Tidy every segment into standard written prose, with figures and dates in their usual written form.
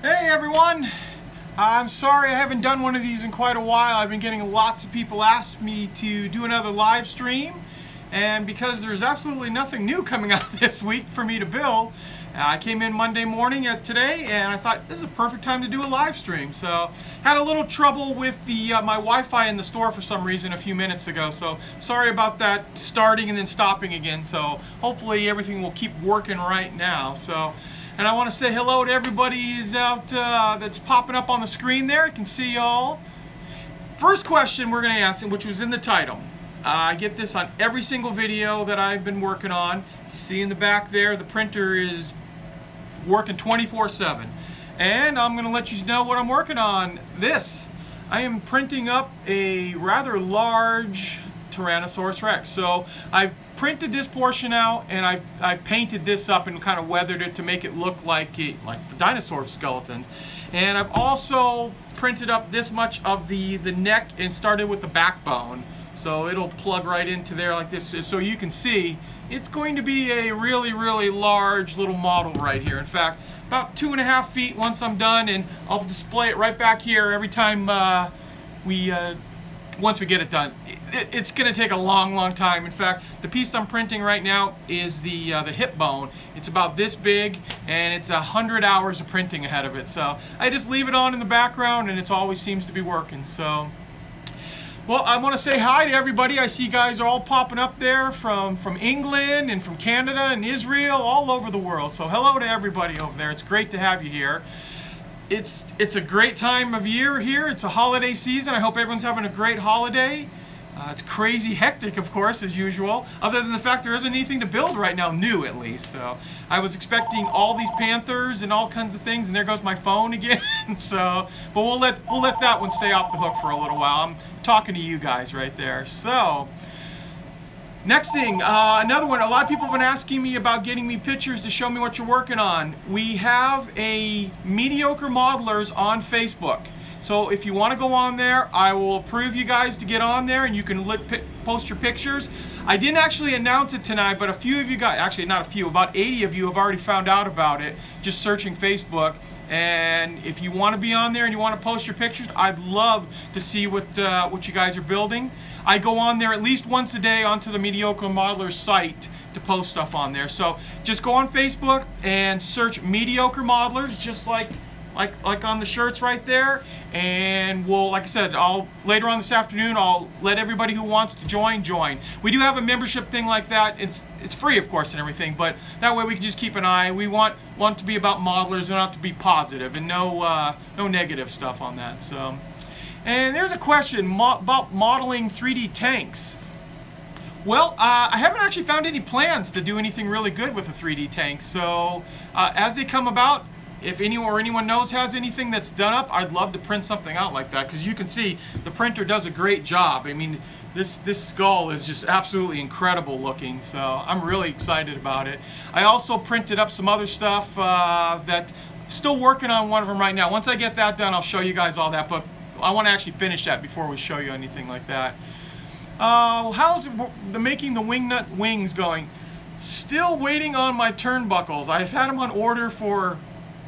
Hey everyone! I'm sorry I haven't done one of these in quite a while. I've been getting lots of people ask me to do another live stream, and because there's absolutely nothing new coming out this week for me to build, I came in Monday morning today and I thought this is a perfect time to do a live stream. So had a little trouble with the my Wi-Fi in the store for some reason a few minutes ago, so sorry about that starting and then stopping again. So hopefully everything will keep working right now. And I want to say hello to everybody who's out that's popping up on the screen there. I can see y'all. First question we're going to ask, which was in the title. I get this on every single video that I've been working on. You see in the back there, the printer is working 24/7. And I'm going to let you know what I'm working on. I am printing up a rather large Tyrannosaurus Rex. So I've printed this portion out and I've painted this up and kind of weathered it to make it look like the dinosaur skeletons. And I've also printed up this much of the neck and started with the backbone. So it'll plug right into there like this. So you can see it's going to be a really, really large little model right here. In fact, about 2.5 feet once I'm done, and I'll display it right back here every time once we get it done. It's going to take a long, long time. In fact, the piece I'm printing right now is the hip bone. It's about this big, and it's 100 hours of printing ahead of it. So I just leave it on in the background, and it always seems to be working. So, well, I want to say hi to everybody. I see you guys are all popping up there from England and from Canada and Israel, all over the world. So hello to everybody over there. It's great to have you here. It's a great time of year here. It's a holiday season. I hope everyone's having a great holiday. It's crazy hectic, of course, as usual, other than the fact there isn't anything to build right now, new at least. So I was expecting all these panthers and all kinds of things, and there goes my phone again. So, but we'll let that one stay off the hook for a little while. I'm talking to you guys right there. So next thing, another one. A lot of people have been asking me about getting me pictures to show me what you're working on. We have a Mediocre Modelers on Facebook. So if you want to go on there, I will approve you guys to get on there, and you can post your pictures. I didn't actually announce it tonight, but a few of you guys, actually not a few, about 80 of you have already found out about it just searching Facebook. And if you want to be on there and you want to post your pictures, I'd love to see what you guys are building. I go on there at least once a day onto the Mediocre Modelers site to post stuff on there. So just go on Facebook and search Mediocre Modelers, just like on the shirts right there, and we'll, like I said, later on this afternoon I'll let everybody who wants to join. We do have a membership thing like that. It's free, of course, and everything, but that way we can just keep an eye. We want to be about modelers. We want to be positive and no negative stuff on that. So, and there's a question about modeling 3D tanks. Well, I haven't actually found any plans to do anything really good with a 3D tank. So as they come about, if anyone knows has anything that's done up, I'd love to print something out like that, because you can see the printer does a great job. I mean, this skull is just absolutely incredible looking, so I'm really excited about it. I also printed up some other stuff that still working on one of them right now. Once I get that done, I'll show you guys all that, but I want to actually finish that before we show you anything like that. How's making the wingnut wings going? Still waiting on my turnbuckles. I've had them on order for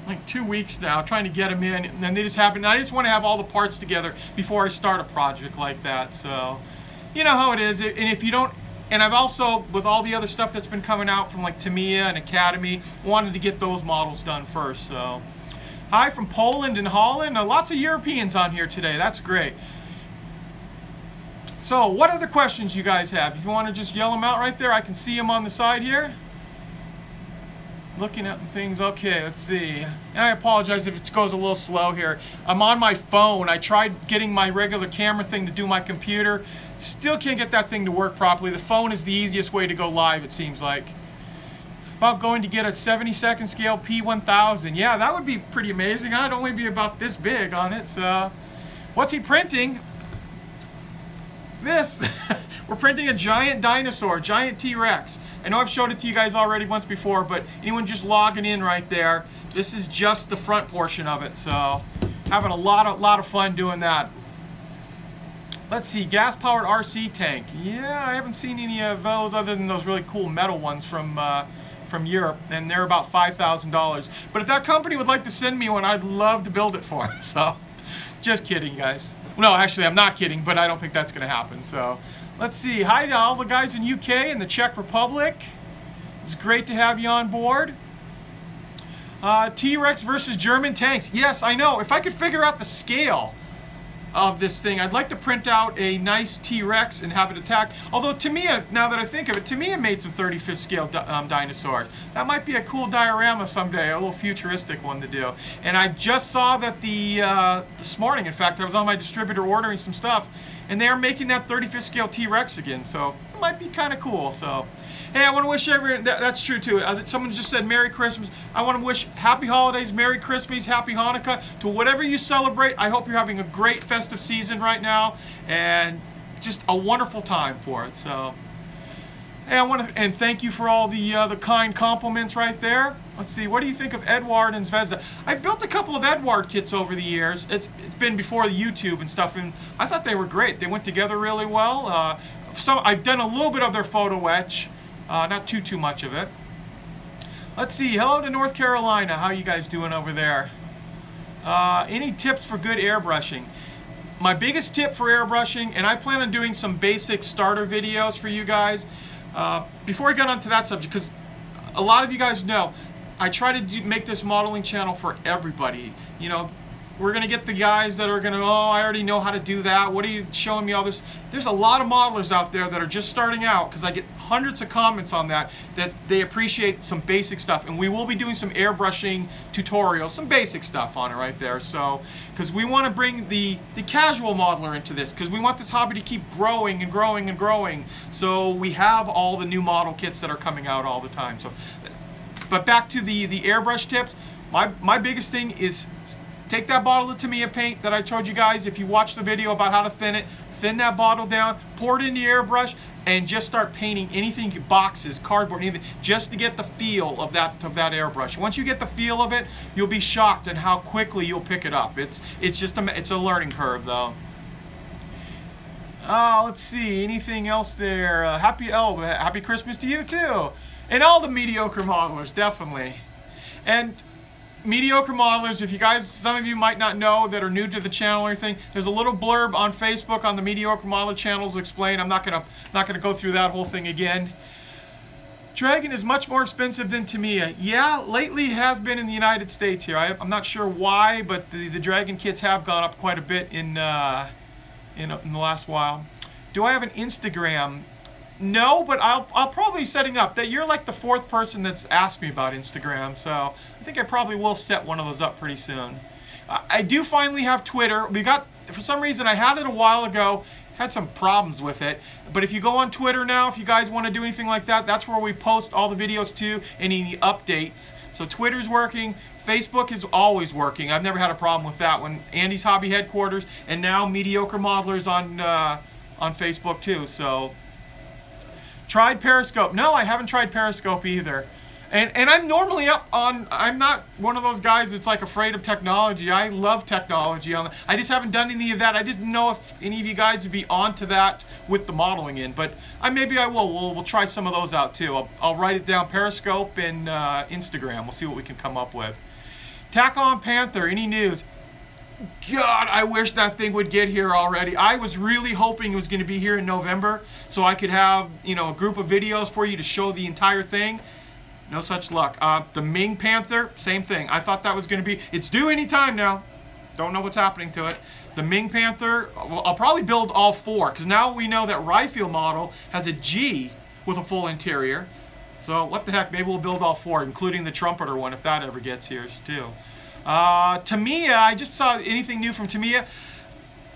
like 2 weeks now, trying to get them in, and then they just haven't. I just want to have all the parts together before I start a project like that. So you know how it is. And if you don't, and I've also, with all the other stuff that's been coming out from like Tamiya and Academy, wanted to get those models done first. So hi from Poland and Holland. Lots of Europeans on here today. That's great. So what other questions you guys have? If you want to just yell them out right there, I can see them on the side here. Looking at things. Okay, let's see. And I apologize if it goes a little slow here. I'm on my phone. I tried getting my regular camera thing to do my computer. Still can't get that thing to work properly. The phone is the easiest way to go live, it seems like. About going to get a 72nd scale P1000. Yeah, that would be pretty amazing. I'd only be about this big on it. So, what's he printing? This. We're printing a giant dinosaur, giant T-Rex. I know I've showed it to you guys already once before, but anyone just logging in right there, this is just the front portion of it. So having a lot of fun doing that. Let's see, gas-powered RC tank. Yeah, I haven't seen any of those other than those really cool metal ones from from Europe, and they're about $5,000. But if that company would like to send me one, I'd love to build it for them. So, just kidding, guys. No, actually, I'm not kidding, but I don't think that's going to happen. So, let's see. Hi to all the guys in UK and the Czech Republic. It's great to have you on board. T-Rex versus German tanks. Yes, I know. If I could figure out the scale of this thing, I'd like to print out a nice T-Rex and have it attack. Although Tamiya, now that I think of it, Tamiya made some 35th scale dinosaurs. That might be a cool diorama someday, a little futuristic one to do. And I just saw that this morning, in fact, I was on my distributor ordering some stuff, and they are making that 35th scale T-Rex again, so it might be kind of cool. So, hey, I want to wish everyone, that's true too. Someone just said Merry Christmas. I want to wish Happy Holidays, Merry Christmas, Happy Hanukkah to whatever you celebrate. I hope you're having a great festive season right now and just a wonderful time for it. So, hey, I want to, and thank you for all the kind compliments right there. Let's see, what do you think of Edward and Zvezda? I've built a couple of Edward kits over the years. It's been before the YouTube and stuff, and I thought they were great. They went together really well. So I've done a little bit of their photo etch. Not too much of it. Let's see. Hello to North Carolina. How you guys doing over there? Any tips for good airbrushing? My biggest tip for airbrushing, and I plan on doing some basic starter videos for you guys. Before I get onto that subject, because a lot of you guys know, I try to make this modeling channel for everybody. You know, we're going to get the guys that are going to, oh, I already know how to do that. What are you showing me all this? There's a lot of modelers out there that are just starting out, because I get hundreds of comments on that they appreciate some basic stuff. And we will be doing some airbrushing tutorials, some basic stuff on it right there. So, because we want to bring the casual modeler into this, because we want this hobby to keep growing and growing and growing. So we have all the new model kits that are coming out all the time. So, but back to the airbrush tips, my biggest thing is take that bottle of Tamiya paint that I told you guys, if you watch the video about how to thin that bottle down, pour it in the airbrush, and just start painting anything, boxes, cardboard, anything, just to get the feel of that airbrush. Once you get the feel of it, you'll be shocked at how quickly you'll pick it up. It's a learning curve though. Let's see, anything else there? Happy Christmas to you too, and all the mediocre modelers, definitely. And mediocre modelers, if you guys, some of you might not know that are new to the channel or anything, there's a little blurb on Facebook on the mediocre modeler channel to explain. I'm not gonna go through that whole thing again. Dragon is much more expensive than Tamiya. Yeah, lately it has been in the United States here. I'm not sure why, but the Dragon kits have gone up quite a bit in the last while. Do I have an Instagram? No, but I'll probably be setting up that. You're like the 4th person that's asked me about Instagram, so I think I probably will set one of those up pretty soon. I do finally have Twitter. For some reason, I had it a while ago, had some problems with it, but if you go on Twitter now, if you guys want to do anything like that, that's where we post all the videos to, and any updates. So Twitter's working. Facebook is always working. I've never had a problem with that one. Andy's Hobby Headquarters, and now Mediocre Modelers on Facebook too. So. Tried Periscope. No, I haven't tried Periscope either. And I'm normally up on, I'm not one of those guys that's like afraid of technology. I love technology. I just haven't done any of that. I didn't know if any of you guys would be onto that with the modeling in, but maybe I will. We'll try some of those out too. I'll write it down, Periscope and Instagram. We'll see what we can come up with. Tack on Panther, any news? God, I wish that thing would get here already. I was really hoping it was going to be here in November so I could have, a group of videos for you to show the entire thing. No such luck. The Ming Panther, same thing. I thought that was going to be, it's due any time now. Don't know what's happening to it. The Ming Panther, I'll probably build all 4, because now we know that Rifle model has a G with a full interior. So what the heck, maybe we'll build all 4, including the Trumpeter one if that ever gets here too. Tamiya, I just saw anything new from Tamiya.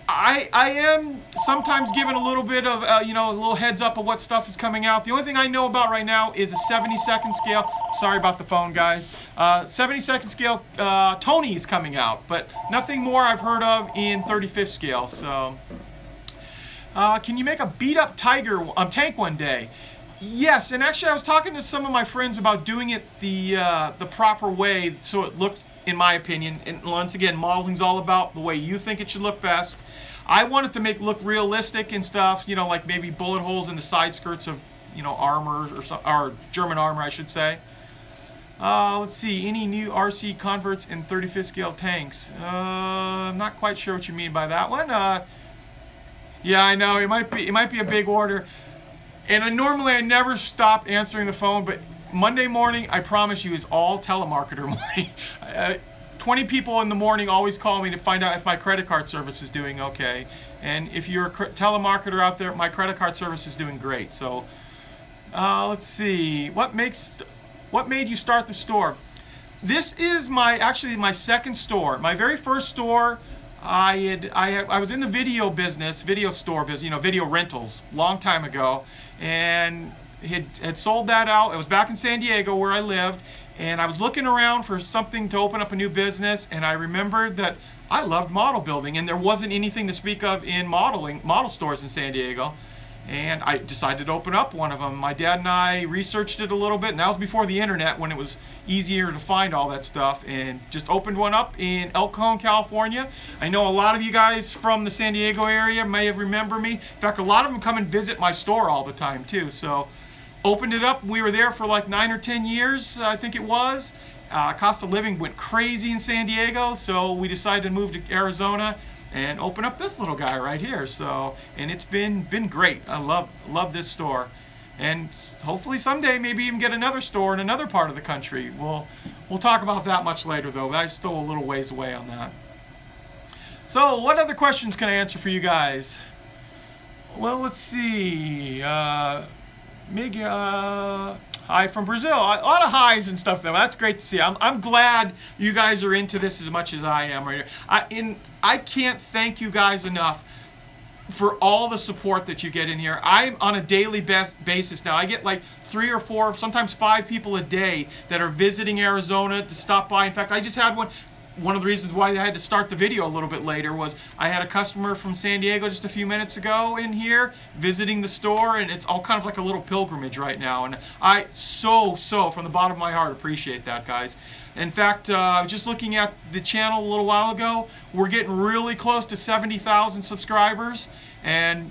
I am sometimes given a little bit of, a little heads up of what stuff is coming out. The only thing I know about right now is a 72nd scale. Sorry about the phone, guys. 72nd scale Tony is coming out, but nothing more I've heard of in 35th scale. So, can you make a beat-up tiger tank one day? Yes, and actually I was talking to some of my friends about doing it the proper way so it looks, in my opinion, and once again, modeling's all about the way you think it should look best. I want it to look realistic and stuff, like maybe bullet holes in the side skirts of, armor or German armor, I should say. Let's see, any new RC converts in 35th scale tanks? I'm not quite sure what you mean by that one. Yeah, I know, it might be a big order. And normally I never stop answering the phone, but Monday morning, I promise you, is all telemarketer morning. 20 people in the morning always call me to find out if my credit card service is doing okay. And if you're a telemarketer out there, my credit card service is doing great. So, let's see, what made you start the store? This is actually my second store. My very first store, I was in the video store business, you know, video rentals, long time ago, and had sold that out. It was back in San Diego where I lived, and I was looking around for something to open up a new business, and I remembered that I loved model building, and there wasn't anything to speak of in model stores in San Diego. And I decided to open up one of them. My dad and I researched it a little bit, and that was before the internet, when it was easier to find all that stuff, and just opened one up in El Cajon, California. I know a lot of you guys from the San Diego area may have remembered me. In fact, a lot of them come and visit my store all the time too. So opened it up. We were there for like 9 or 10 years, I think it was. Cost of living went crazy in San Diego, so we decided to move to Arizona and open up this little guy right here. So, and it's been great. I love this store, and hopefully someday maybe even get another store in another part of the country. We'll talk about that much later though. I'm still a little ways away on that. So what other questions can I answer for you guys? Well, let's see. Hi from Brazil. A lot of highs and stuff though. That's great to see. I'm glad you guys are into this as much as I am right here. I can't thank you guys enough for all the support that you get in here. I'm on a daily basis now. I get like 3 or 4, sometimes 5 people a day that are visiting Arizona to stop by. In fact, I just had one. One of the reasons why I had to start the video a little bit later was I had a customer from San Diego just a few minutes ago in here visiting the store, and it's all kind of like a little pilgrimage right now, and I so from the bottom of my heart appreciate that, guys. In fact, I was just looking at the channel a little while ago. We're getting really close to 70,000 subscribers, and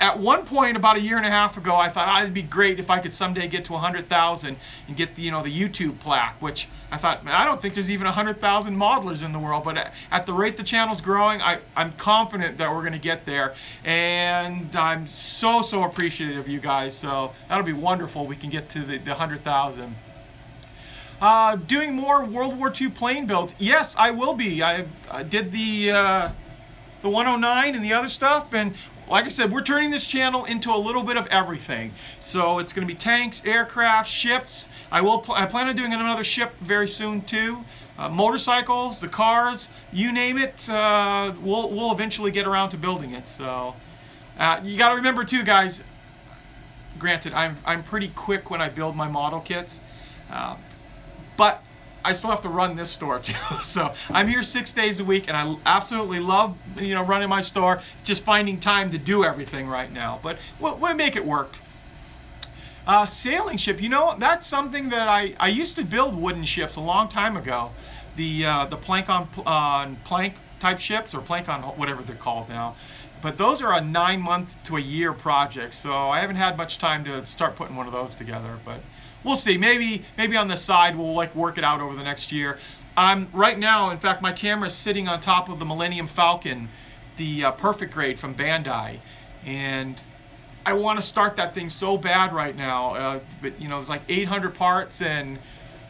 at one point about a year and a half ago, I thought it'd be great if I could someday get to 100,000 and get the, you know, the YouTube plaque, which I thought, man, I don't think there's even 100,000 modelers in the world, but at the rate the channel's growing, I'm confident that we're going to get there, and I'm so appreciative of you guys. So that'll be wonderful. We can get to the 100,000. Doing more World War II plane builds. Yes, I will be. I did the 109 and the other stuff, and like I said, we're turning this channel into a little bit of everything. So it's going to be tanks, aircraft, ships. I plan on doing another ship very soon too. Motorcycles, the cars, you name it. We'll eventually get around to building it. So you got to remember too, guys. Granted, I'm pretty quick when I build my model kits, but I still have to run this store too. So I'm here 6 days a week, and I absolutely love, you know, running my store. Just finding time to do everything right now, but we'll make it work. Sailing ship, you know, that's something that I used to build wooden ships a long time ago. The plank on plank type ships, or plank on whatever they're called now. But those are a 9-month to a year project, so I haven't had much time to start putting one of those together. But we'll see. Maybe on the side we'll like work it out over the next year. Right now, in fact, my camera is sitting on top of the Millennium Falcon, the Perfect Grade from Bandai, and I want to start that thing so bad right now. But you know, it's like 800 parts, and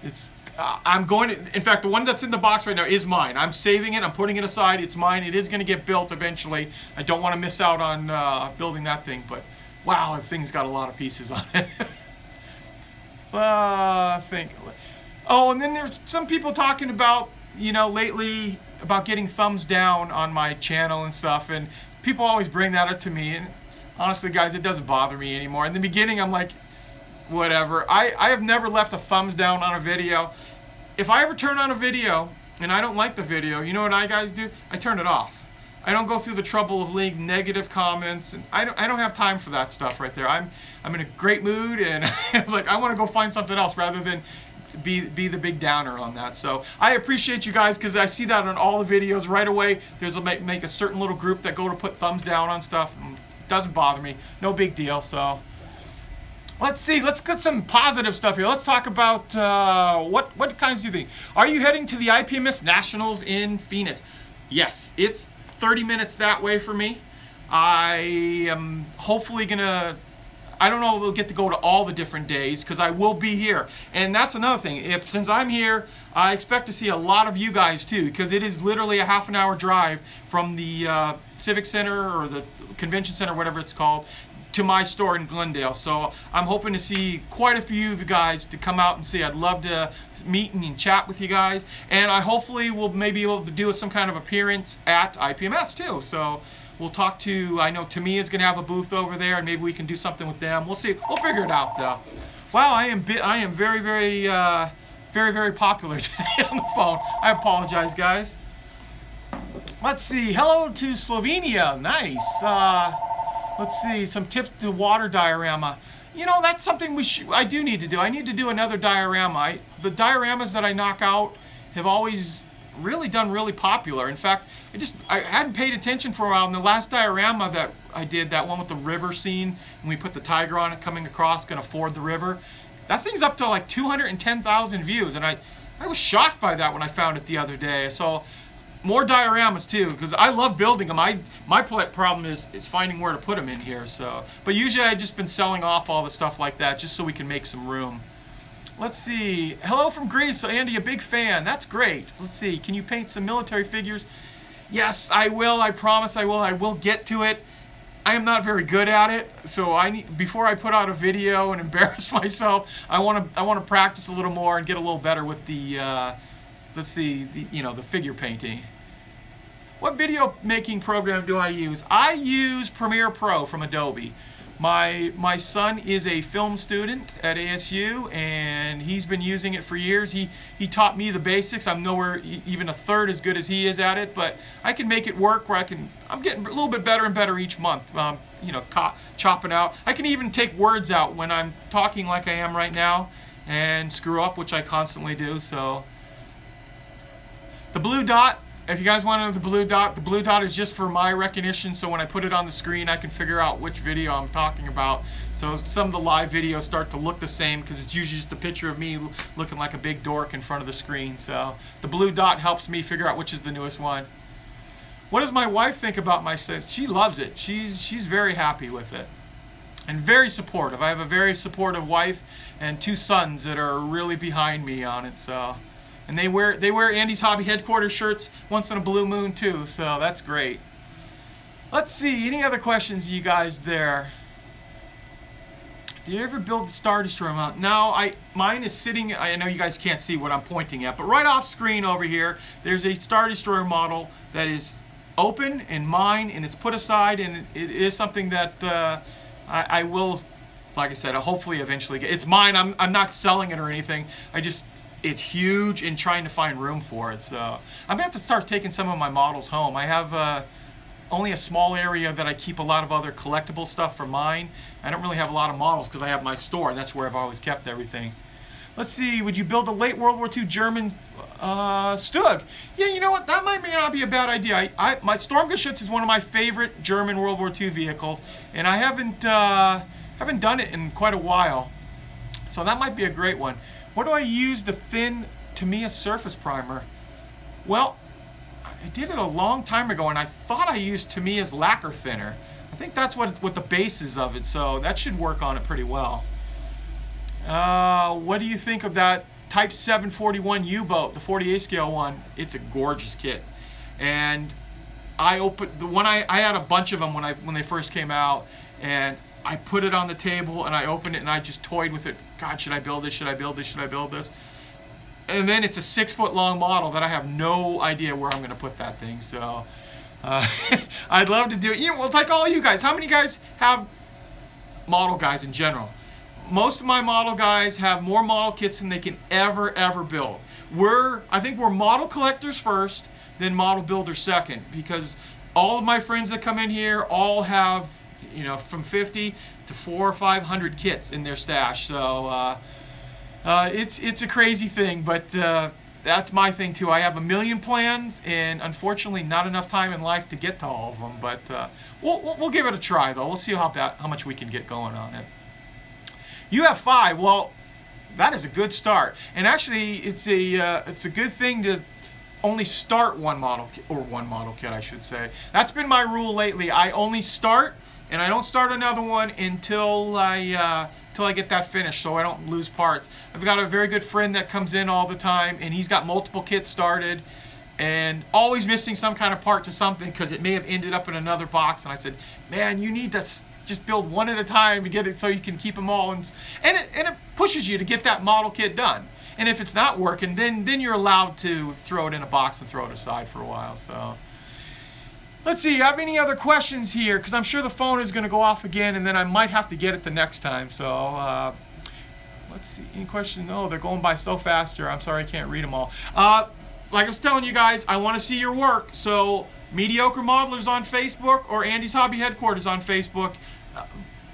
it's I'm going to. In fact, the one that's in the box right now is mine. I'm saving it. I'm putting it aside. It's mine. It is going to get built eventually. I don't want to miss out on building that thing. But wow, the thing's got a lot of pieces on it. Oh, and then there's some people talking about, you know, lately about getting thumbs down on my channel and stuff, and people always bring that up to me, and honestly, guys, it doesn't bother me anymore. In the beginning, I'm like, whatever. I have never left a thumbs down on a video. If I ever turn on a video and I don't like the video, you know what I guys do? I turn it off. I don't go through the trouble of leaving negative comments, and I don't have time for that stuff right there. I'm in a great mood, and I was like, I want to go find something else rather than be the big downer on that. So I appreciate you guys, because I see that on all the videos right away. There's make a certain little group that go to put thumbs down on stuff. It doesn't bother me. No big deal. So Let's see. Let's get some positive stuff here. Let's talk about what kinds do you think? Are you heading to the IPMS Nationals in Phoenix? Yes, it's 30 minutes that way for me. I am hopefully gonna. I don't know if we'll get to go to all the different days because I will be here. And that's another thing. Since I'm here, I expect to see a lot of you guys too, because it is literally a half-an-hour drive from the Civic Center or the Convention Center, whatever it's called, to my store in Glendale. So I'm hoping to see quite a few of you guys to come out and see. I'd love to meet and chat with you guys. And I hopefully will maybe be able to do some kind of appearance at IPMS too. So we'll talk to, I know Tamiya's going to have a booth over there, and maybe we can do something with them. We'll see. We'll figure it out, though. Wow, I am very, very popular today on the phone. I apologize, guys. Let's see. Hello to Slovenia. Nice. Let's see. Some tips to water diorama. You know, that's something I do need to do. I need to do another diorama. The dioramas that I knock out have always really done really popular. In fact, I hadn't paid attention for a while. In the last diorama that I did, that one with the river scene, and we put the tiger on it coming across, gonna ford the river, that thing's up to like 210,000 views, and I was shocked by that when I found it the other day. So more dioramas too, because I love building them. My problem is finding where to put them in here. So, but usually I've just been selling off all the stuff like that just so we can make some room. Let's see. Hello from Greece. So Andy, a big fan. That's great. Let's see. Can you paint some military figures? Yes, I will. I promise I will. I will get to it. I am not very good at it, so before I put out a video and embarrass myself, I want to practice a little more and get a little better with the let's see, the figure painting. What video making program do I use? I use Premiere Pro from Adobe. My son is a film student at ASU, and he's been using it for years. He taught me the basics. I'm nowhere even a third as good as he is at it, but I can make it work where I'm getting a little bit better and better each month. Chopping out. I can even take words out when I'm talking like I am right now and screw up, which I constantly do. So the blue dot. If you guys want to know the blue dot is just for my recognition, so when I put it on the screen I can figure out which video I'm talking about. So some of the live videos start to look the same because it's usually just a picture of me looking like a big dork in front of the screen. So the blue dot helps me figure out which is the newest one. What does my wife think about my set? She loves it. She's very happy with it and very supportive. I have a very supportive wife and 2 sons that are really behind me on it. So. And they wear Andy's Hobby Headquarters shirts once in a blue moon too, so that's great. Let's see, any other questions you guys there? Do you ever build the Star Destroyer mount? No, mine is sitting, I know you guys can't see what I'm pointing at, but right off screen over here, there's a Star Destroyer model that is open and mine, and it's put aside, and it is something that I will, like I said, hopefully eventually get. It's mine, I'm not selling it or anything, it's huge and trying to find room for it. So I'm gonna have to start taking some of my models home. I have only a small area that I keep a lot of other collectible stuff for mine. I don't really have a lot of models because I have my store, and that's where I've always kept everything. Let's see, would you build a late World War II German Stug? Yeah, you know what, that may not be a bad idea. My Sturmgeschütz is one of my favorite German World War II vehicles, and I haven't done it in quite a while. So that might be a great one. What do I use to thin Tamiya surface primer? Well, I did it a long time ago, and I thought I used Tamiya's lacquer thinner. I think that's what the base is of it, so that should work on it pretty well. What do you think of that Type 741 U-boat, the 48 scale one? It's a gorgeous kit, and I opened the one. I had a bunch of them when they first came out, and I put it on the table and I opened it and I just toyed with it. God, should I build this? Should I build this? Should I build this? And then it's a 6-foot long model that I have no idea where I'm going to put that thing. So I'd love to do it. You know, well, it's like all you guys. How many guys have model guys in general? Most of my model guys have more model kits than they can ever build. I think we're model collectors first, then model builders second, because all of my friends that come in here all have, you know, from 50 to 400 or 500 kits in their stash. So it's a crazy thing, but that's my thing too. I have a million plans, and unfortunately not enough time in life to get to all of them. But we'll give it a try though. We'll see how much we can get going on it. You have 5. Well, that is a good start. And actually, it's a good thing to only start one model kit, I should say. That's been my rule lately. I only start, and I don't start another one until I get that finished, so I don't lose parts. I've got a very good friend that comes in all the time, and he's got multiple kits started, and always missing some kind of part to something because it may have ended up in another box. And I said, man, you need to just build one at a time to get it so you can keep them all, and it pushes you to get that model kit done. And if it's not working, then you're allowed to throw it in a box and throw it aside for a while. So let's see, have any other questions here? Because I'm sure the phone is going to go off again, and then I might have to get it the next time. So let's see, any questions? No, they're going by so fast here. I'm sorry I can't read them all. Like I was telling you guys, I want to see your work. So Mediocre Modelers on Facebook or Andy's Hobby Headquarters on Facebook.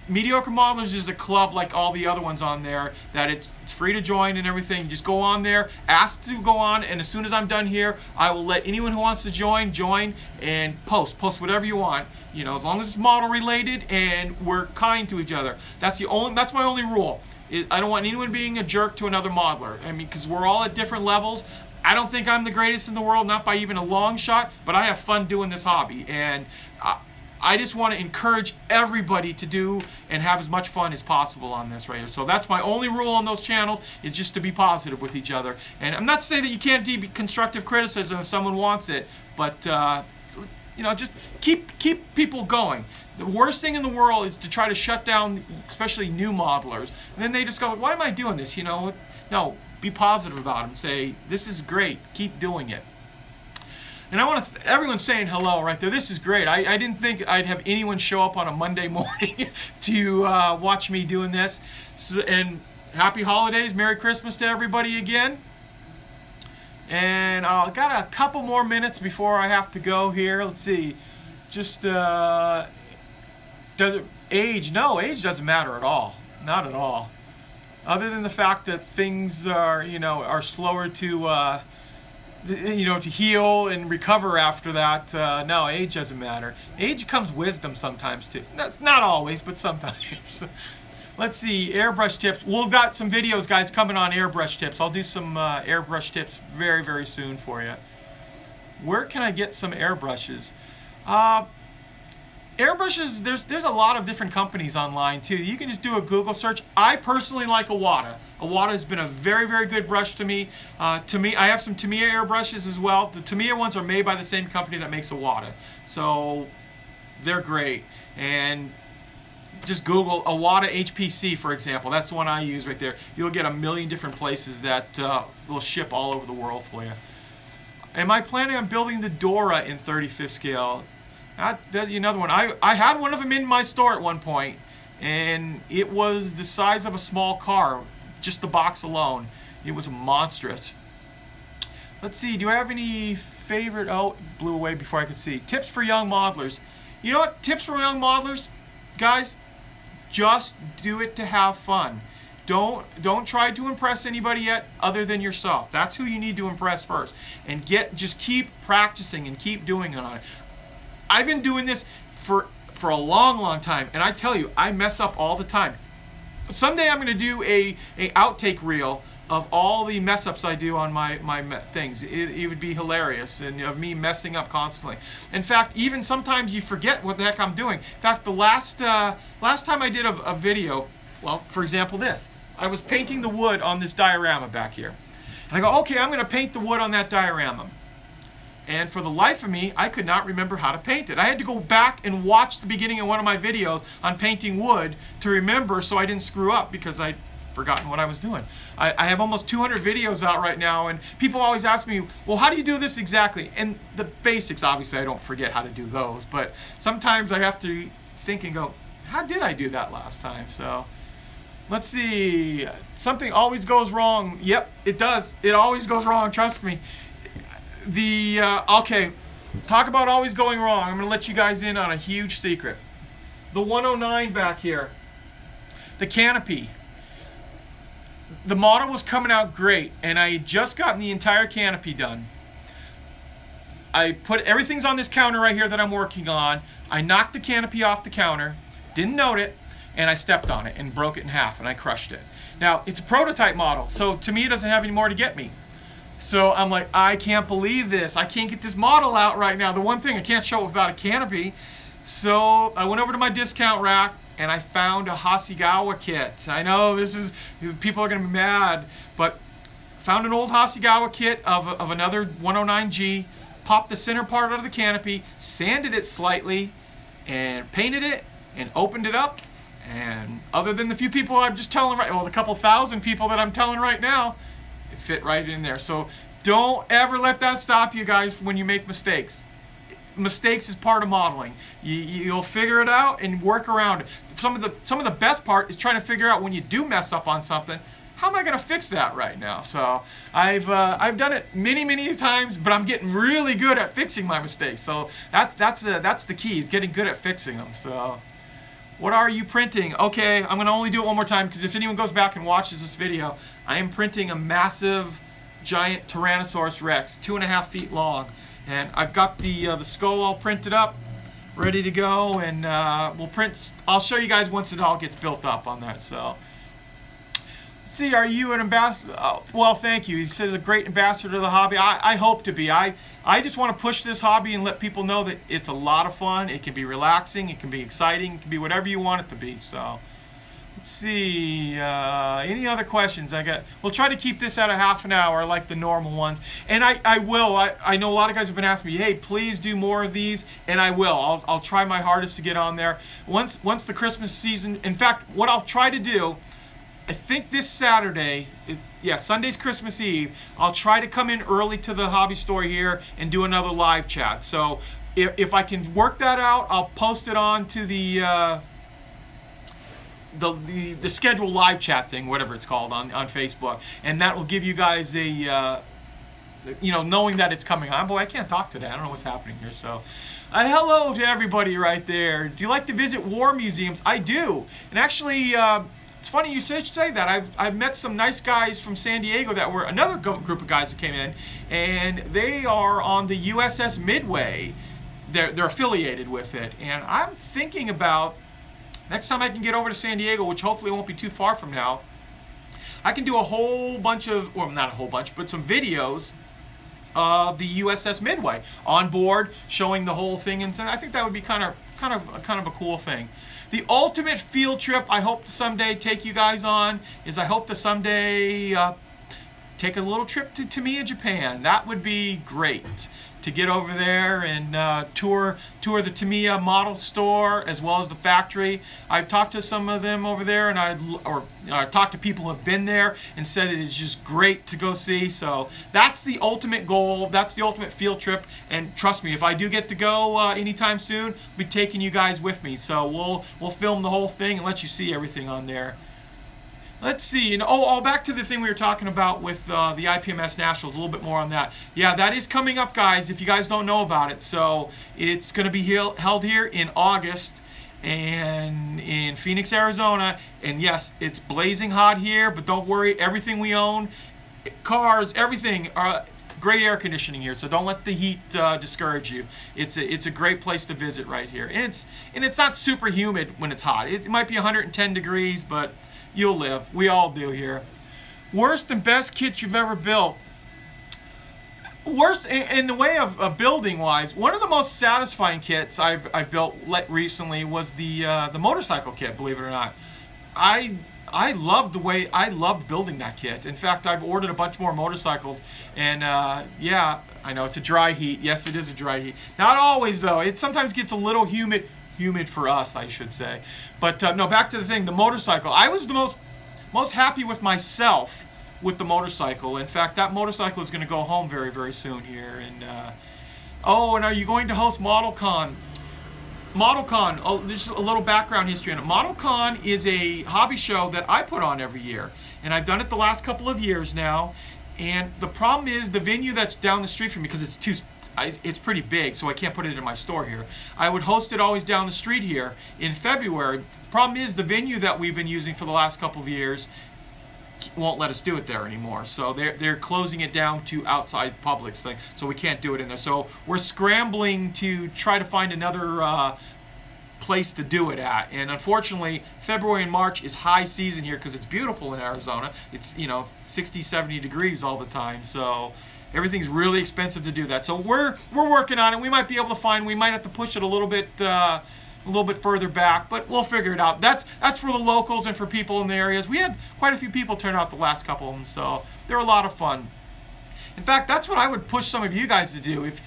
Mediocre Modelers is a club like all the other ones on there, that it's free to join and everything. Just go on there, ask to go on, and as soon as I'm done here, I will let anyone who wants to join, and post whatever you want. You know, as long as it's model related and we're kind to each other. That's my only rule. I don't want anyone being a jerk to another modeler. I mean, because we're all at different levels. I don't think I'm the greatest in the world, not by even a long shot, but I have fun doing this hobby, and I just want to encourage everybody to do and have as much fun as possible on this right here. So that's my only rule on those channels, is just to be positive with each other. And I'm not saying that you can't do constructive criticism if someone wants it, but you know, just keep people going. The worst thing in the world is to try to shut down, especially new modelers. And then they discover, why am I doing this? You know, no, be positive about them. Say, this is great. Keep doing it. And I want to, everyone's saying hello right there. This is great. I didn't think I'd have anyone show up on a Monday morning to watch me doing this. So, and happy holidays, Merry Christmas to everybody again. And I've got a couple more minutes before I have to go here. Let's see. Just, does it, age? No, age doesn't matter at all. Not at all. Other than the fact that things are, you know, are slower to, you know, to heal and recover after that. No, age doesn't matter. Age comes wisdom sometimes too. That's not always, but sometimes. Let's see, airbrush tips. We've got some videos, guys, coming on airbrush tips. I'll do some airbrush tips very, very soon for you. Where can I get some airbrushes? Airbrushes, there's a lot of different companies online too. You can just do a Google search. I personally like Iwata. Iwata has been a very, very good brush to me. I have some Tamiya airbrushes as well. The Tamiya ones are made by the same company that makes Iwata, so they're great. And just Google Iwata HPC, for example. That's the one I use right there. You'll get a million different places that will ship all over the world for you. Am I planning on building the Dora in 35th scale? That's another one. I had one of them in my store at one point, and it was the size of a small car, just the box alone. It was monstrous. Let's see, do I have any favorite, oh, it blew away before I could see. Tips for young modelers. You know what, tips for young modelers, guys, just do it to have fun. Don't try to impress anybody yet other than yourself. That's who you need to impress first. And just keep practicing and keep doing it on it. I've been doing this for a long, long time, and I tell you, I mess up all the time. Someday I'm going to do a outtake reel of all the mess ups I do on my things. It would be hilarious, and of me messing up constantly. In fact, even sometimes you forget what the heck I'm doing. In fact, the last time I did a video, well, for example, this. I was painting the wood on this diorama back here. And I go, okay, I'm going to paint the wood on that diorama. And for the life of me, I could not remember how to paint it. I had to go back and watch the beginning of one of my videos on painting wood to remember, so I didn't screw up, because I'd forgotten what I was doing. I have almost 200 videos out right now, and people always ask me, well, how do you do this exactly? And the basics, obviously, I don't forget how to do those, but sometimes I have to think and go, how did I do that last time? So let's see. Something always goes wrong. Yep, it does. It always goes wrong, trust me. Okay, talk about always going wrong. I'm going to let you guys in on a huge secret. The 109 back here, the canopy. The model was coming out great, and I had just gotten the entire canopy done. I put everything's on this counter right here that I'm working on. I knocked the canopy off the counter, didn't note it, and I stepped on it and broke it in half, and I crushed it. Now, it's a prototype model, so to me it doesn't have any more to get me. So I'm like, I can't believe this. I can't get this model out right now. The one thing, I can't show it without a canopy. So I went over to my discount rack and I found a Hasegawa kit. I know people are going to be mad, but found an old Hasegawa kit of another 109G, popped the center part out of the canopy, sanded it slightly, and painted it, and opened it up. And other than the few people I'm just telling right, well, the couple thousand people that I'm telling right now, it fit right in there. So don't ever let that stop you guys when you make mistakes. Mistakes is part of modeling. You'll figure it out and work around it. Some of the best part is trying to figure out when you do mess up on something, how am I going to fix that right now? So I've done it many times, but I'm getting really good at fixing my mistakes. So that's the key, is getting good at fixing them. So what are you printing? Okay, I'm going to only do it one more time, because if anyone goes back and watches this video, I am printing a massive, giant Tyrannosaurus Rex, 2.5 feet long. And I've got the skull all printed up, ready to go, and we'll print. I'll show you guys once it all gets built up on that. So, let's see, are you an ambassador? Oh, well, thank you. He says a great ambassador to the hobby. I hope to be. I just want to push this hobby and let people know that it's a lot of fun. It can be relaxing. It can be exciting. It can be whatever you want it to be. So, let's see. Any other questions? We'll try to keep this at a half an hour like the normal ones. And I will. I know a lot of guys have been asking me, hey, please do more of these. And I will. I'll try my hardest to get on there. Once the Christmas season, in fact, what I'll try to do, I think this Saturday, Sunday's Christmas Eve, I'll try to come in early to the hobby store here and do another live chat. So if I can work that out, I'll post it on to the scheduled live chat thing, whatever it's called, on Facebook, and that will give you guys a knowing that it's coming on. Boy, I can't talk today. I don't know what's happening here. So hello to everybody right there. Do you like to visit war museums? I do. And actually, it's funny you should say that. I've met some nice guys from San Diego that were another group of guys that came in, and they are on the USS Midway. They're affiliated with it, and I'm thinking about, next time I can get over to San Diego, which hopefully won't be too far from now, I can do a whole bunch of, well, not a whole bunch, but some videos of the USS Midway on board, showing the whole thing, and I think that would be kind of a cool thing. The ultimate field trip I hope to someday take you guys on is, I hope to someday take a little trip to Tamiya, Japan. That would be great, to get over there and tour the Tamiya model store as well as the factory. I've talked to some of them over there, and I've talked to people who have been there and said it is just great to go see. So that's the ultimate goal. That's the ultimate field trip. And trust me, if I do get to go anytime soon, I'll be taking you guys with me. So we'll film the whole thing and let you see everything on there. Let's see. Back to the thing we were talking about with the IPMS Nationals, a little bit more on that. Yeah, that is coming up, guys, if you guys don't know about it. So it's going to be held here in August and in Phoenix, Arizona. And yes, it's blazing hot here, but don't worry, everything we own, cars, everything, great air conditioning here, so don't let the heat discourage you. It's a great place to visit right here. And it's not super humid when it's hot. It might be 110 degrees, but you'll live. We all do here. Worst and best kit you've ever built. Worst in the way of building wise, one of the most satisfying kits I've built recently was the motorcycle kit. Believe it or not, I loved building that kit. In fact, I've ordered a bunch more motorcycles, and yeah, I know it's a dry heat. Yes, it is a dry heat. Not always though. It sometimes gets a little humid for us, I should say. But no, back to the thing, the motorcycle. I was the most happy with myself with the motorcycle. In fact, that motorcycle is going to go home very soon here. And and are you going to host ModelCon? ModelCon, just a little background history on it. ModelCon is a hobby show that I put on every year, and I've done it the last couple of years now. And the problem is the venue that's down the street from me, because it's pretty big, so I can't put it in my store here. I would host it always down the street here in February. The problem is the venue that we've been using for the last couple of years won't let us do it there anymore. So they're closing it down to outside public, so we can't do it in there. So we're scrambling to try to find another place to do it at. And unfortunately, February and March is high season here because it's beautiful in Arizona. It's, you know, 60, 70 degrees all the time. So everything's really expensive to do that. So we're working on it. We might be able to find, we might have to push it a little bit further back, but we'll figure it out. That's for the locals and for people in the areas. We had quite a few people turn out the last couple of them, so they're a lot of fun. In fact, that's what I would push some of you guys to do. If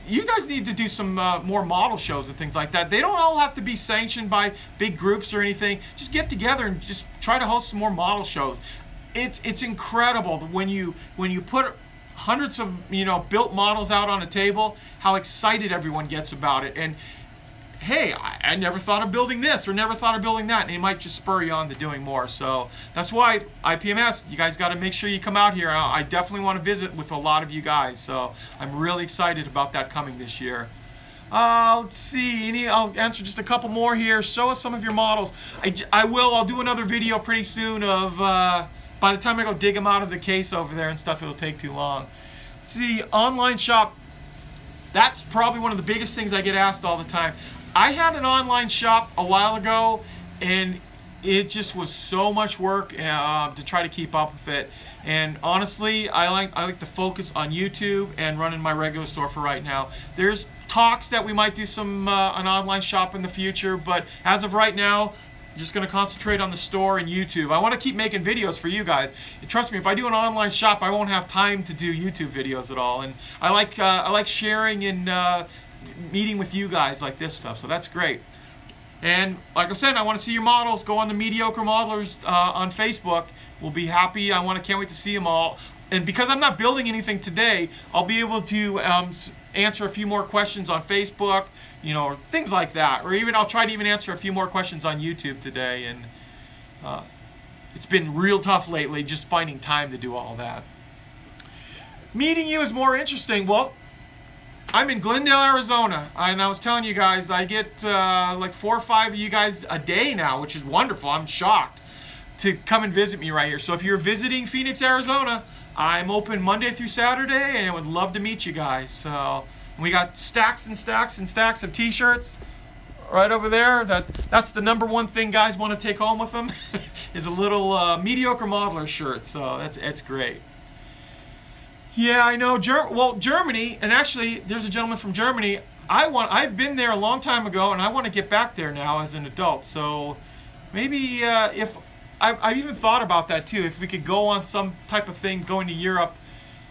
you guys need to do some more model shows and things like that. They don't all have to be sanctioned by big groups or anything. Just get together and just try to host some more model shows. It's incredible when you put hundreds of, you know, built models out on a table, how excited everyone gets about it. And hey, I never thought of building this or never thought of building that, and it might just spur you on to doing more. So that's why IPMS, you guys got to make sure you come out here. I definitely want to visit with a lot of you guys, so I'm really excited about that coming this year. Let's see, I'll answer just a couple more here. Show us some of your models. I'll do another video pretty soon of, by the time I go dig them out of the case over there and stuff, it'll take too long. Let's see, online shop. That's probably one of the biggest things I get asked all the time. I had an online shop a while ago, and it just was so much work to try to keep up with it. And honestly, I like to focus on YouTube and running my regular store for right now. There's talks that we might do some an online shop in the future, but as of right now, I'm just going to concentrate on the store and YouTube. I want to keep making videos for you guys. And trust me, if I do an online shop, I won't have time to do YouTube videos at all. And I like sharing and meeting with you guys like this stuff, so that's great. And like I said, I want to see your models. Go on the Mediocre Modelers on Facebook. We'll be happy. Can't wait to see them all. And because I'm not building anything today, I'll be able to answer a few more questions on Facebook, you know, or things like that. Or even I'll try to even answer a few more questions on YouTube today. And it's been real tough lately just finding time to do all that. Meeting you is more interesting. Well, I'm in Glendale, Arizona, and I was telling you guys, I get like 4 or 5 of you guys a day now, which is wonderful. I'm shocked to come and visit me right here. So if you're visiting Phoenix, Arizona, I'm open Monday through Saturday, and I would love to meet you guys. So we got stacks and stacks and stacks of t-shirts right over there. That's the #1 thing guys want to take home with them is a little Mediocre Modeler shirt. So it's great. Yeah, I know. Well, Germany, and actually, there's a gentleman from Germany. I've been there a long time ago, and I want to get back there now as an adult. So maybe if I've even thought about that too. If we could go on some type of thing going to Europe,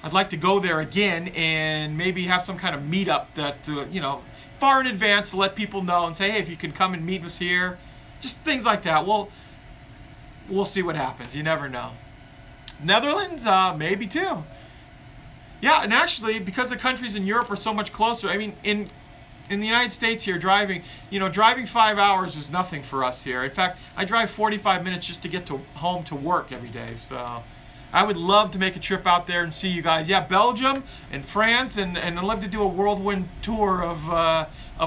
I'd like to go there again and maybe have some kind of meetup that you know, far in advance to let people know and say, hey, if you can come and meet us here, just things like that. We'll see what happens. You never know. Netherlands, maybe too. Yeah, and actually, because the countries in Europe are so much closer, I mean, in the United States here, driving 5 hours is nothing for us here. In fact, I drive 45 minutes just to get home to work every day. So I would love to make a trip out there and see you guys. Yeah, Belgium and France, and I'd love to do a whirlwind tour of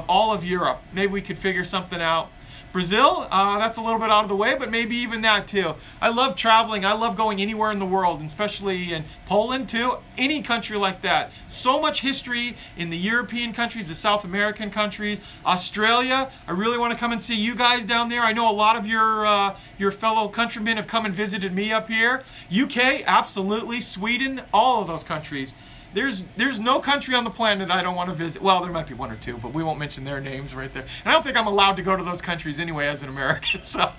all of Europe. Maybe we could figure something out. Brazil, that's a little bit out of the way, but maybe even that too. I love traveling. I love going anywhere in the world, and especially in Poland too. Any country like that. So much history in the European countries, the South American countries. Australia, I really want to come and see you guys down there. I know a lot of your fellow countrymen have come and visited me up here. UK, absolutely. Sweden, all of those countries. There's no country on the planet I don't want to visit. Well, there might be 1 or 2, but we won't mention their names right there. And I don't think I'm allowed to go to those countries anyway as an American. So,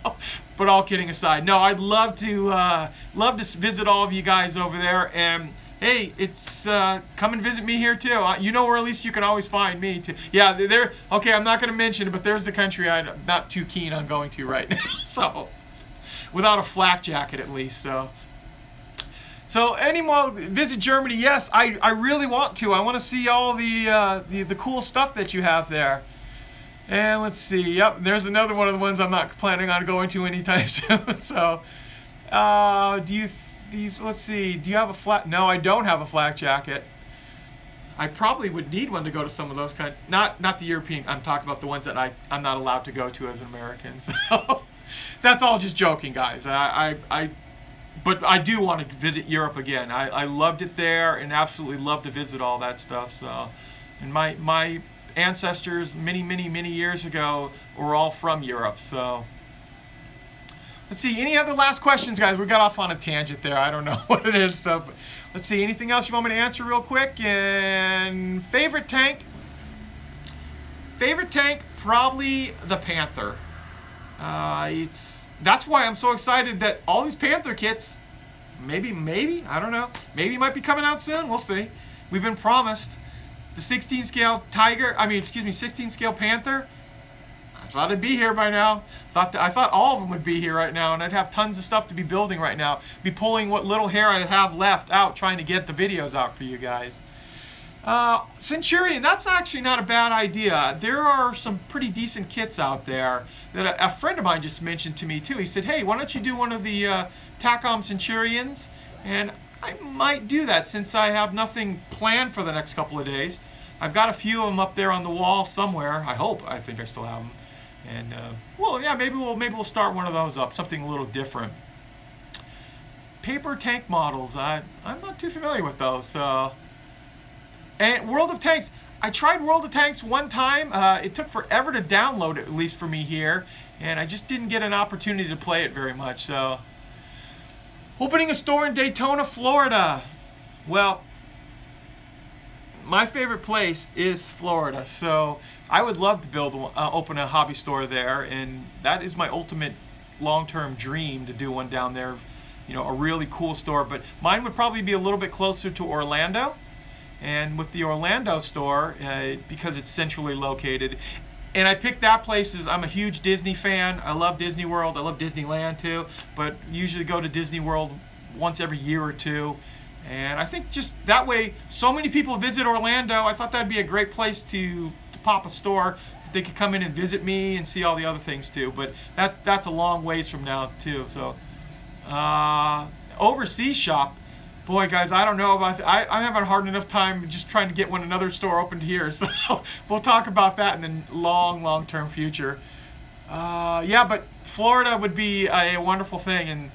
but all kidding aside, no, I'd love to visit all of you guys over there. And hey, it's come and visit me here too. You know where at least you can always find me too. Yeah, okay. I'm not going to mention it, but there's the country I'm not too keen on going to right now. So, without a flak jacket at least. So any more visit Germany? Yes, I really want to. I want to see all the cool stuff that you have there. And let's see. Yep, there's another one of the ones I'm not planning on going to anytime soon. So, let's see. Do you have a flak? No, I don't have a flak jacket. I probably would need one to go to some of those kind. Not the European. I'm talking about the ones that I'm not allowed to go to as an American. So that's all just joking, guys. But I do want to visit Europe again. I loved it there and absolutely love to visit all that stuff. So, and my ancestors many years ago were all from Europe. So let's see, any other last questions, guys? We got off on a tangent there. I don't know what it is. So let's see, anything else you want me to answer real quick? And favorite tank? Favorite tank, probably the Panther. That's why I'm so excited that all these Panther kits, maybe, I don't know, maybe might be coming out soon. We'll see. We've been promised. The 16 scale Tiger, 16 scale Panther, I thought it'd be here by now. I thought all of them would be here right now, and I'd have tons of stuff to be building right now. Be pulling what little hair I have left out, trying to get the videos out for you guys. Centurion, that's actually not a bad idea. There are some pretty decent kits out there that a friend of mine just mentioned to me too. He said, hey, why don't you do one of the TACOM Centurions? And I might do that since I have nothing planned for the next couple of days. I've got a few of them up there on the wall somewhere. I hope. I think I still have them. And well, yeah, maybe we'll start one of those up, something a little different. Paper tank models, I'm not too familiar with those. And World of Tanks, I tried World of Tanks one time. It took forever to download it, at least for me here, and I just didn't get an opportunity to play it very much. So, opening a store in Daytona, Florida. Well, my favorite place is Florida, so I would love to open a hobby store there, and that is my ultimate long-term dream, to do one down there. You know, a really cool store, but mine would probably be a little bit closer to Orlando. And with the Orlando store, because it's centrally located, and I picked that place as I'm a huge Disney fan. I love Disney World. I love Disneyland too, but usually go to Disney World once every year or two. And I think just that way, so many people visit Orlando. I thought that'd be a great place to pop a store. They could come in and visit me and see all the other things too. But that's a long ways from now too. So overseas shop. Boy, guys, I don't know about that. I'm having a hard enough time just trying to get another store opened here. So we'll talk about that in the long-term future. Yeah, but Florida would be a wonderful thing, and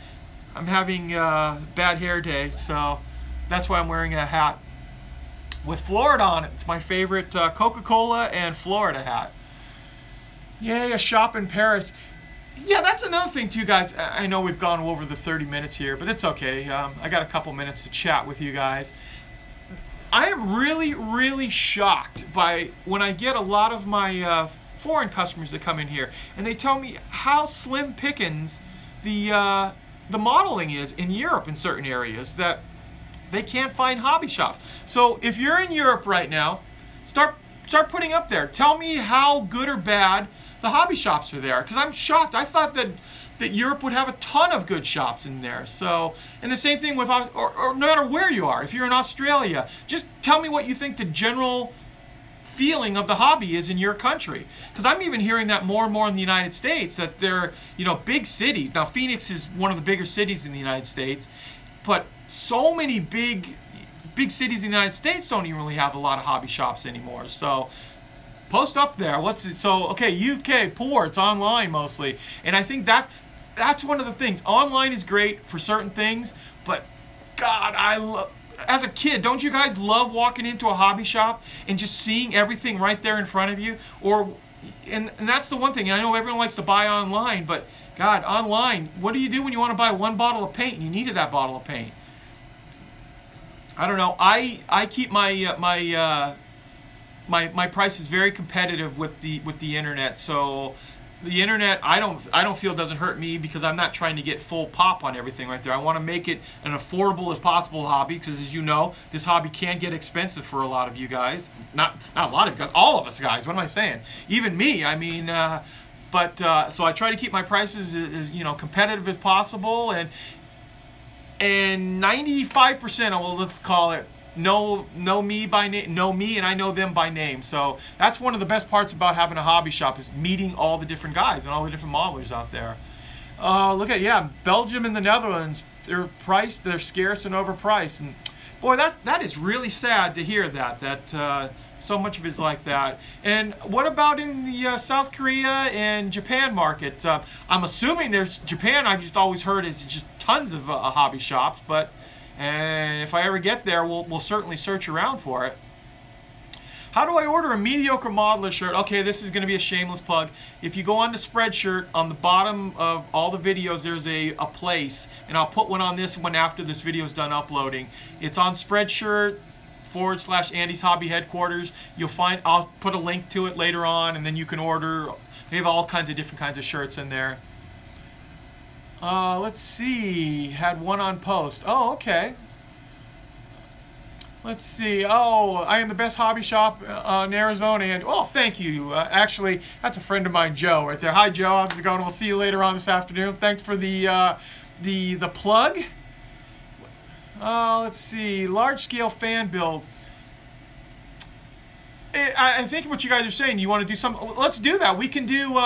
I'm having bad hair day, so that's why I'm wearing a hat with Florida on it. It's my favorite Coca-Cola and Florida hat. Yay, a shop in Paris. Yeah, that's another thing too, guys. I know we've gone over the 30 minutes here, but it's okay. I got a couple minutes to chat with you guys. I am really shocked by when I get a lot of my foreign customers that come in here, and they tell me how slim pickings the modeling is in Europe in certain areas, that they can't find hobby shops. So if you're in Europe right now, start putting up there. Tell me how good or bad the hobby shops are there, because I'm shocked. I thought that Europe would have a ton of good shops in there. So, and the same thing with, or no matter where you are, if you're in Australia, just tell me what you think the general feeling of the hobby is in your country. Because I'm even hearing that more and more in the United States, that they're, you know, big cities. Now, Phoenix is one of the bigger cities in the United States, but so many big cities in the United States don't even really have a lot of hobby shops anymore. So post up there. What's it? So okay, UK, poor. It's online mostly, and I think that's one of the things. Online is great for certain things, but God, I love. As a kid, don't you guys love walking into a hobby shop and just seeing everything right there in front of you? And that's the one thing. And I know everyone likes to buy online, but God, online, what do you do when you want to buy one bottle of paint and you needed that bottle of paint? I don't know. I keep my price is very competitive with the internet. So the internet, I don't feel doesn't hurt me, because I'm not trying to get full pop on everything right there. I want to make it an affordable as possible hobby, because as you know, this hobby can get expensive for a lot of you guys. Not a lot of you guys, all of us guys. What am I saying? Even me. I mean, so I try to keep my prices as competitive as possible, and 95%, well, let's call it, know me by name, know me, and I know them by name. So that's one of the best parts about having a hobby shop, is meeting all the different guys and all the different modelers out there. Look at, Belgium and the Netherlands, they're scarce and overpriced, and boy, that is really sad to hear that so much of it's like that. And what about in the South Korea and Japan market? I'm assuming there's Japan. I've just always heard is just tons of hobby shops, but. And if I ever get there, we'll certainly search around for it. How do I order a mediocre modeler shirt? Okay, this is going to be a shameless plug. If you go on to Spreadshirt, on the bottom of all the videos, there's a place, and I'll put one on this one after this video is done uploading. It's on Spreadshirt /Andy's Hobby Headquarters. You'll find, I'll put a link to it later on, and then you can order. They have all kinds of different kinds of shirts in there. Let's see. Had one on post. Oh, okay. Let's see. Oh, I am the best hobby shop in Arizona. And oh, thank you. Actually, that's a friend of mine, Joe, right there. Hi, Joe. How's it going? We'll see you later on this afternoon. Thanks for the plug. Let's see. Large scale fan build. I think what you guys are saying, you want to do something. Let's do that. We can do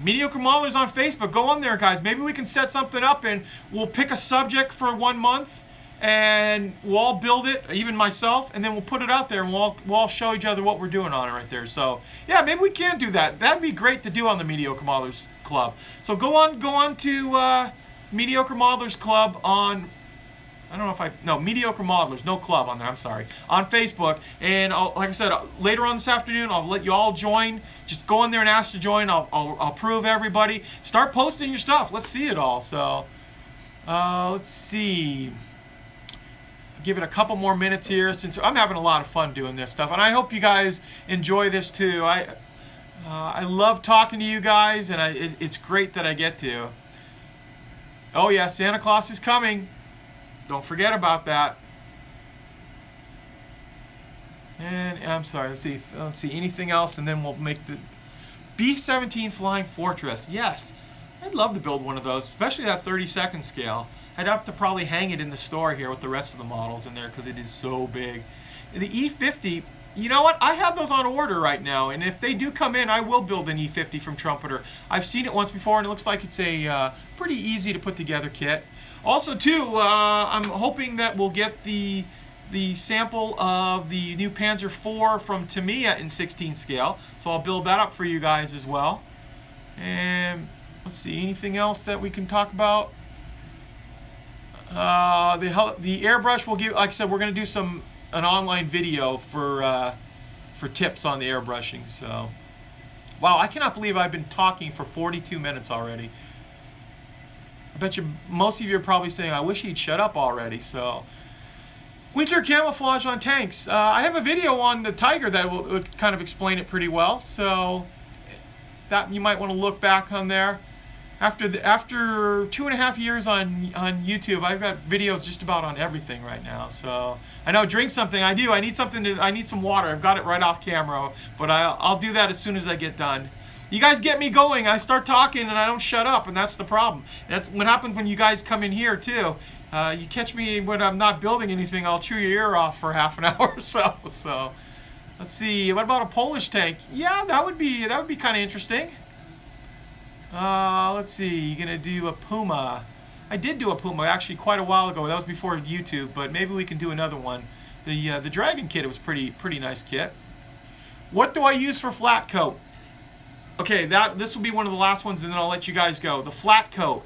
mediocre modelers on Facebook. Go on there, guys. Maybe we can set something up and we'll pick a subject for 1 month. And we'll all build it, even myself, and then we'll put it out there, and we'll all show each other what we're doing on it right there. So yeah, maybe we can do that. That'd be great to do on the Mediocre Modelers Club. So go on to Mediocre Modelers Club on, I don't know if no, Mediocre Modelers, no club on there, I'm sorry, on Facebook. And like I said, later on this afternoon, I'll let you all join. Just go in there and ask to join. I'll prove everybody. Start posting your stuff. Let's see it all. So let's see. Give it a couple more minutes here, since I'm having a lot of fun doing this stuff, and I hope you guys enjoy this too. I love talking to you guys, and it's great that I get to. Oh yeah, Santa Claus is coming. Don't forget about that. And I'm sorry. Let's see anything else, and then we'll make the B-17 Flying Fortress. Yes, I'd love to build one of those, especially that 32nd scale. I'd have to probably hang it in the store here with the rest of the models in there because it is so big. The E50, you know what? I have those on order right now, and if they do come in, I will build an E50 from Trumpeter. I've seen it once before, and it looks like it's a pretty easy to put together kit. Also, too, I'm hoping that we'll get the sample of the new Panzer IV from Tamiya in 16 scale, so I'll build that up for you guys as well. And let's see, anything else that we can talk about? The airbrush will give, like I said, we're going to do an online video for tips on the airbrushing. So, wow, I cannot believe I've been talking for 42 minutes already. I bet you most of you are probably saying, I wish he'd shut up already. So, winter camouflage on tanks. I have a video on the Tiger that will kind of explain it pretty well. So, that you might want to look back on there. After 2.5 years on YouTube, I've got videos just about on everything right now. So I know, drink something. I do. I need something. I need some water. I've got it right off camera, but I'll do that as soon as I get done. You guys get me going. I start talking and I don't shut up, and that's the problem. That's what happens when you guys come in here too. You catch me when I'm not building anything. I'll chew your ear off for half an hour or so. So let's see. What about a Polish tank? Yeah, that would be kind of interesting. Let's see, you're gonna do a Puma. I did do a Puma actually quite a while ago. That was before YouTube, but maybe we can do another one. The Dragon kit, it was pretty nice kit. What do I use for flat coat? Okay, this will be one of the last ones, and then I'll let you guys go. The flat coat.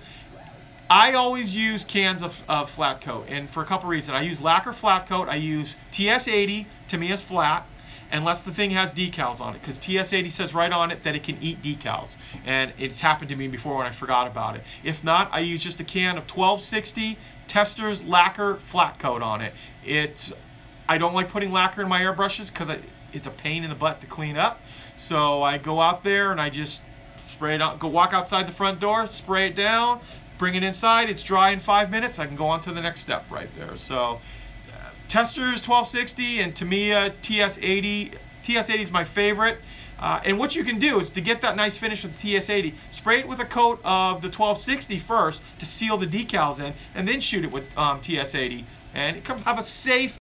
I always use cans of flat coat, and for a couple reasons. I use lacquer flat coat. I use TS80, Tamiya's flat, unless the thing has decals on it, because TS80 says right on it that it can eat decals, and it's happened to me before when I forgot about it. If not, I use just a can of 1260 Testors lacquer flat coat on it. I don't like putting lacquer in my airbrushes because it's a pain in the butt to clean up, so I go out there and I just spray it out, go walk outside the front door, spray it down, bring it inside, it's dry in 5 minutes, I can go on to the next step right there. So Testors 1260 and Tamiya TS80. TS80 is my favorite. And what you can do is, to get that nice finish with the TS80, spray it with a coat of the 1260 first to seal the decals in, and then shoot it with TS80. And it comes have a safe